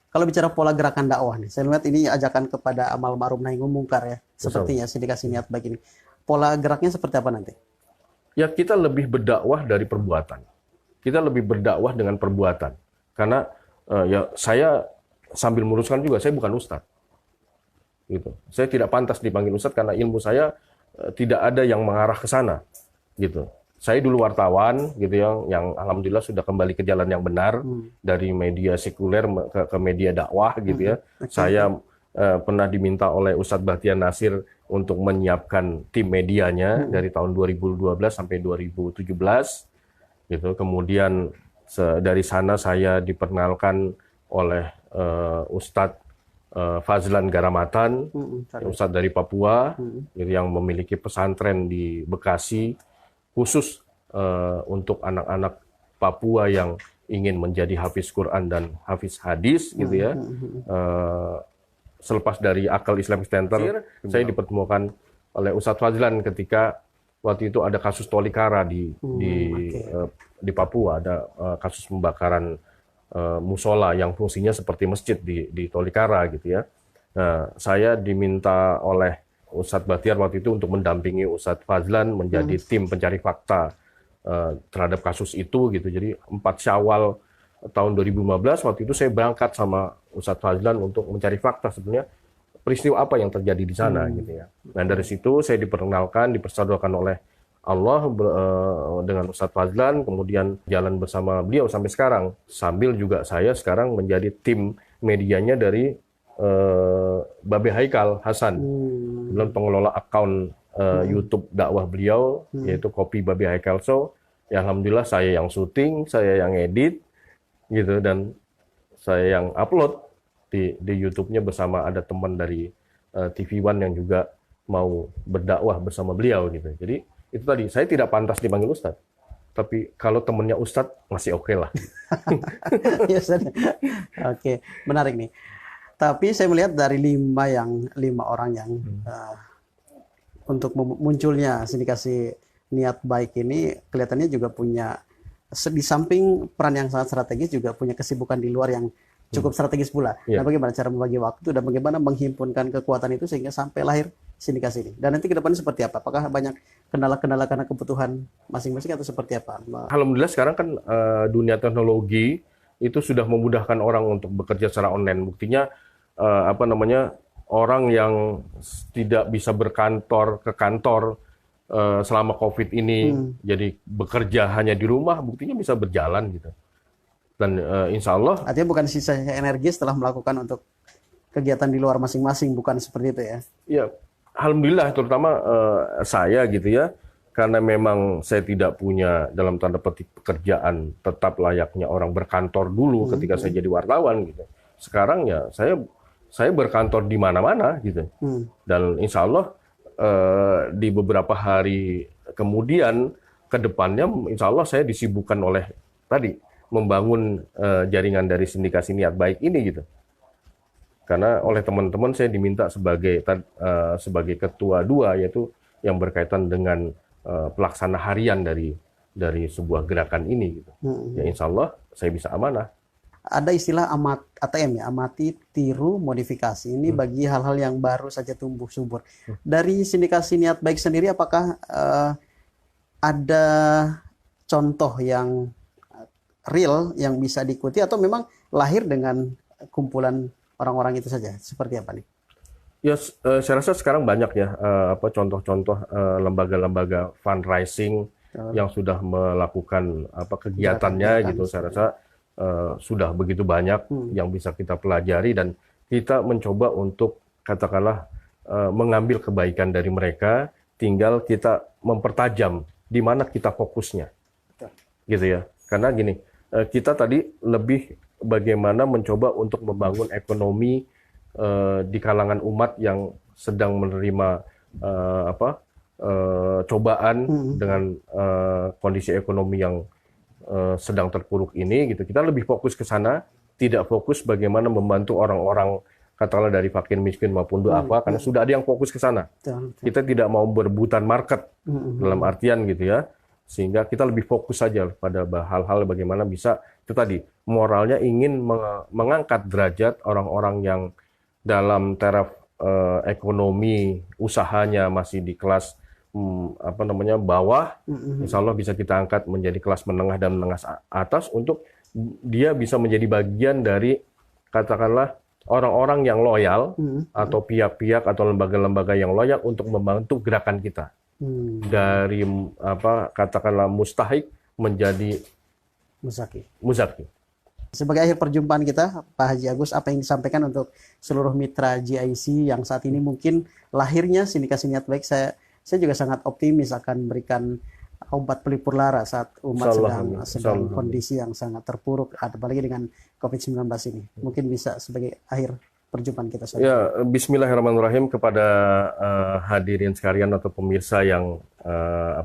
Kalau bicara pola gerakan dakwah nih, saya lihat ini ajakan kepada amal ma'ruf nahi munkar ya, Betul. sepertinya sindikasi niat baik ini. Pola geraknya seperti apa nanti? Ya kita lebih berdakwah dari perbuatan. Kita lebih berdakwah dengan perbuatan. Karena ya saya sambil meluruskan juga, saya bukan ustadz. Gitu. Saya tidak pantas dipanggil ustadz karena ilmu saya tidak ada yang mengarah ke sana. Gitu. Saya dulu wartawan, gitu yang alhamdulillah sudah kembali ke jalan yang benar dari media sekuler ke media dakwah, gitu ya. Saya pernah diminta oleh Ustadz Bahtiar Nasir untuk menyiapkan tim medianya dari tahun 2012 sampai 2017, gitu. Kemudian dari sana saya diperkenalkan oleh Ustadz Fazlan Garamatan, Ustadz dari Papua, gitu, yang memiliki pesantren di Bekasi, khusus untuk anak-anak Papua yang ingin menjadi hafiz Quran dan hafiz hadis, gitu ya. Selepas dari Akal Islamic Center, saya dipertemukan oleh Ustadz Fazlan ketika waktu itu ada kasus Tolikara di Papua, ada kasus pembakaran musola yang fungsinya seperti masjid di Tolikara, gitu ya. Nah, saya diminta oleh Ustadz Bahtiar waktu itu untuk mendampingi Ustadz Fazlan menjadi tim pencari fakta terhadap kasus itu, gitu. Jadi 4 Syawal tahun 2015 waktu itu saya berangkat sama Ustadz Fazlan untuk mencari fakta sebenarnya peristiwa apa yang terjadi di sana, gitu ya. Nah, dari situ saya diperkenalkan, dipersaudarakan oleh Allah dengan Ustadz Fazlan, kemudian jalan bersama beliau sampai sekarang. Sambil juga saya sekarang menjadi tim medianya dari Babe Haikal Hasan, kemudian pengelola akun YouTube dakwah beliau, yaitu Kopi Babe Haikal Show. Ya, alhamdulillah saya yang syuting, saya yang edit, gitu, dan saya yang upload di YouTube-nya bersama ada teman dari TV One yang juga mau berdakwah bersama beliau, gitu. Jadi itu tadi, saya tidak pantas dipanggil Ustadz, tapi kalau temennya Ustadz masih oke lah. Ya, oke, menarik nih. Tapi saya melihat dari 5 orang yang untuk munculnya sindikasi niat baik ini kelihatannya juga punya, di samping peran yang sangat strategis, juga punya kesibukan di luar yang cukup strategis pula. Nah, bagaimana cara membagi waktu dan bagaimana menghimpunkan kekuatan itu sehingga sampai lahir sindikasi ini? Dan nanti ke depannya seperti apa? Apakah banyak kendala-kendala karena kebutuhan masing-masing atau seperti apa? Alhamdulillah sekarang kan dunia teknologi itu sudah memudahkan orang untuk bekerja secara online. Buktinya orang yang tidak bisa berkantor ke kantor selama COVID ini, jadi bekerja hanya di rumah, buktinya bisa berjalan, gitu. Dan insya Allah. Artinya bukan sisa energi setelah melakukan untuk kegiatan di luar masing-masing, bukan seperti itu ya? Ya, alhamdulillah, terutama saya, gitu ya, karena memang saya tidak punya dalam tanda petik pekerjaan tetap layaknya orang berkantor dulu ketika saya jadi wartawan, gitu. Sekarang ya saya berkantor di mana-mana, gitu. Dan insya Allah di beberapa hari kemudian ke depannya, insya Allah saya disibukkan oleh tadi membangun jaringan dari sindikasi niat baik ini, gitu. Karena oleh teman-teman saya diminta sebagai ketua 2, yaitu yang berkaitan dengan pelaksana harian dari sebuah gerakan ini, gitu. Ya insya Allah saya bisa amanah. Ada istilah ATM ya, amati, tiru, modifikasi. Ini bagi hal-hal yang baru saja tumbuh subur. Dari sindikasi niat baik sendiri, apakah ada contoh yang real yang bisa diikuti atau memang lahir dengan kumpulan orang-orang itu saja? Seperti apa nih? Ya, saya rasa sekarang banyak ya contoh-contoh lembaga-lembaga fundraising yang sudah melakukan kegiatannya, gitu. Saya rasa sudah begitu banyak yang bisa kita pelajari dan kita mencoba untuk katakanlah mengambil kebaikan dari mereka, tinggal kita mempertajam di mana kita fokusnya, gitu ya. Karena gini, kita tadi lebih bagaimana mencoba untuk membangun ekonomi di kalangan umat yang sedang menerima cobaan dengan kondisi ekonomi yang sedang terpuruk ini, gitu. Kita lebih fokus ke sana, tidak fokus bagaimana membantu orang-orang katakanlah dari fakir miskin maupun duafa, karena sudah ada yang fokus ke sana. Kita tidak mau berebutan market dalam artian, gitu ya. Sehingga kita lebih fokus saja pada hal-hal bagaimana bisa itu tadi moralnya ingin mengangkat derajat orang-orang yang dalam taraf ekonomi usahanya masih di kelas bawah. Insya Allah bisa kita angkat menjadi kelas menengah dan menengah atas untuk dia bisa menjadi bagian dari katakanlah orang-orang yang loyal atau pihak-pihak atau lembaga-lembaga yang loyal untuk membantu gerakan kita dari katakanlah mustahik menjadi muzaki. Sebagai akhir perjumpaan kita, Pak Haji Agus, apa yang disampaikan untuk seluruh mitra GIC yang saat ini mungkin lahirnya sindikasi niat baik, saya juga sangat optimis akan memberikan obat pelipur lara saat umat sedang kondisi yang sangat terpuruk, apalagi dengan COVID-19 ini. Mungkin bisa sebagai akhir perjumpaan kita. Ya, Bismillahirrahmanirrahim kepada hadirin sekalian atau pemirsa yang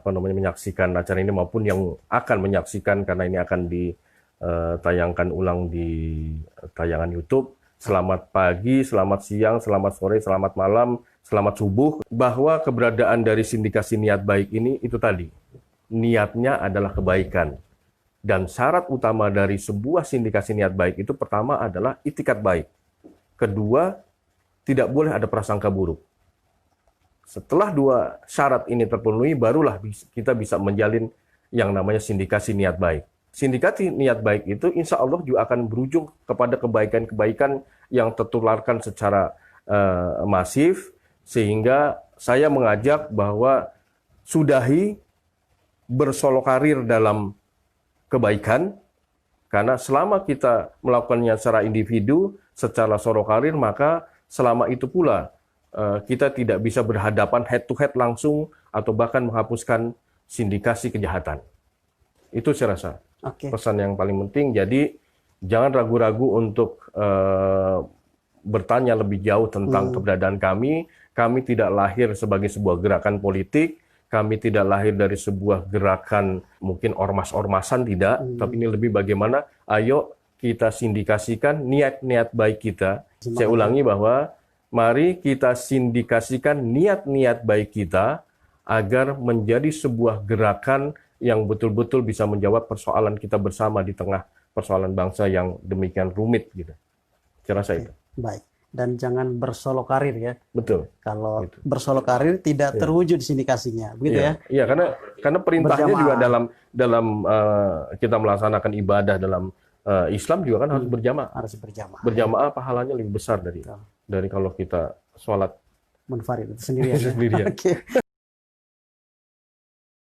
menyaksikan acara ini maupun yang akan menyaksikan karena ini akan ditayangkan ulang di tayangan YouTube. Selamat pagi, selamat siang, selamat sore, selamat malam, selamat subuh. Bahwa keberadaan dari sindikasi niat baik ini itu tadi. Niatnya adalah kebaikan. Dan syarat utama dari sebuah sindikasi niat baik itu pertama adalah itikat baik. Kedua, tidak boleh ada prasangka buruk. Setelah dua syarat ini terpenuhi, barulah kita bisa menjalin yang namanya sindikasi niat baik. Sindikasi niat baik itu insya Allah juga akan berujung kepada kebaikan-kebaikan yang tertularkan secara masif, sehingga saya mengajak bahwa sudahi bersolok karir dalam kebaikan, karena selama kita melakukannya secara individu, secara solok karir, maka selama itu pula kita tidak bisa berhadapan head to head langsung atau bahkan menghapuskan sindikasi kejahatan. Itu saya rasa pesan yang paling penting. Jadi jangan ragu-ragu untuk bertanya lebih jauh tentang keberadaan kami. Kami tidak lahir sebagai sebuah gerakan politik. Kami tidak lahir dari sebuah gerakan mungkin ormas-ormasan, tidak. Tapi ini lebih bagaimana, ayo kita sindikasikan niat-niat baik kita. Saya ulangi bahwa mari kita sindikasikan niat-niat baik kita agar menjadi sebuah gerakan yang betul-betul bisa menjawab persoalan kita bersama di tengah persoalan bangsa yang demikian rumit gitu. Saya rasa itu. Baik. Dan jangan bersolok karir ya. Betul. Kalau bersolok karir tidak terwujud sindikasinya, begitu ya? Iya, karena perintahnya juga dalam kita melaksanakan ibadah dalam Islam juga kan harus berjamaah. Harus berjamaah. Berjamaah pahalanya lebih besar dari kalau kita sholat munfarid itu sendirian. Sendirian. Oke.